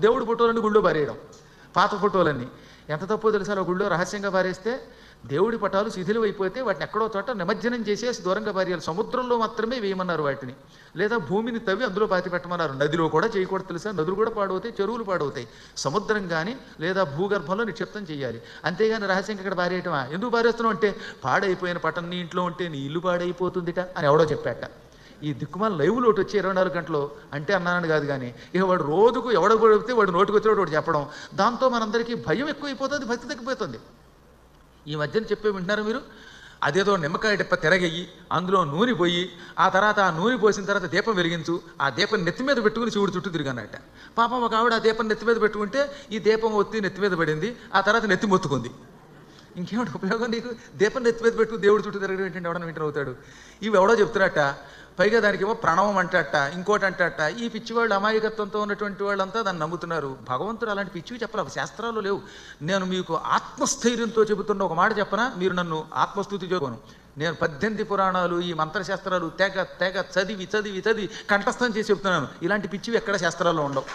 దేవుడి ఫోటోలన్నీ గుళ్ళో పారేయడం, పాత ఫోటోలన్నీ. ఎంత తప్పో తెలుసా? గుళ్ళో రహస్యంగా పారేస్తే దేవుడి పటాలు శిథిలమైపోతే వాటిని ఎక్కడో చోట నిమజ్జనం చేసేసి దూరంగా పారేయాలి. సముద్రంలో మాత్రమే వేయమన్నారు వాటిని, లేదా భూమిని తవ్వి అందులో పాతి పెట్టమన్నారు. నదిలో కూడా చేయకూడదు తెలుసా? నదులు కూడా పాడవుతాయి, చెరువులు పాడవుతాయి. సముద్రం కానీ లేదా భూగర్భంలో నిక్షిప్తం చేయాలి. అంతేగాని రహస్యంగా ఇక్కడ పారేయటమా? ఎందుకు పారేస్తున్నావు అంటే, పాడైపోయిన పటం నీ ఇంట్లో ఉంటే నీ ఇల్లు పాడైపోతుందిట అని ఎవడో చెప్పాట. ఈ దిక్కుమాల లైవ్లో ఒకటి వచ్చి 24 గంటలు అంటే అన్నానని కాదు, కానీ ఇక వాడు రోజుకు ఎవడో పడితే వాడు నోటికి వచ్చినట్టు వాడు చెప్పడం, దాంతో మనందరికీ భయం ఎక్కువైపోతుంది, భక్తి తగ్గిపోతుంది. ఈ మధ్యన చెప్పే వింటున్నారు మీరు? అదేదో నిమ్మకాయ డిప్ప తిరగయ్యి అందులో నూనె పోయి ఆ తర్వాత ఆ నూనె పోసిన తర్వాత దీపం వెలిగించు, ఆ దీపం నెత్తి మీద పెట్టుకుని శివుడు చుట్టూ తిరిగానట. పాపం ఒక ఆవిడ ఆ దీపం నెత్తి మీద పెట్టుకుంటే ఈ దీపం ఒత్తి నెత్తి మీద పడింది, ఆ తర్వాత నెత్తి మొత్తుకుంది. ఇంకేమిటి ఉపయోగం నీకు? దీపం నెత్తి మీద పెట్టు దేవుడు చుట్టూ తిరగడం ఏంటంటే ఎవడన్నా వింటర్ అవుతాడు. ఇవి ఎవడో చెప్తున్నట్ట, పైగా దానికేమో ప్రణవం అంటట, ఇంకోటి అంటట. ఈ పిచ్చివాళ్ళు అమాయకత్వంతో ఉన్నటువంటి వాళ్ళంతా దాన్ని నమ్ముతున్నారు. భగవంతుడు అలాంటి పిచ్చివి చెప్పలేదు, శాస్త్రాలు లేవు. నేను మీకు ఆత్మస్థైర్యంతో చెబుతున్న ఒక మాట చెప్పనా? మీరు నన్ను ఆత్మస్థుతి చేసుకోను. నేను 18 పురాణాలు ఈ మంత్రశాస్త్రాలు తెగ తెగ చదివి చదివి చదివి కంఠస్థం చేసి చెప్తున్నాను. ఇలాంటి పిచ్చివి ఎక్కడ శాస్త్రాల్లో ఉండవు.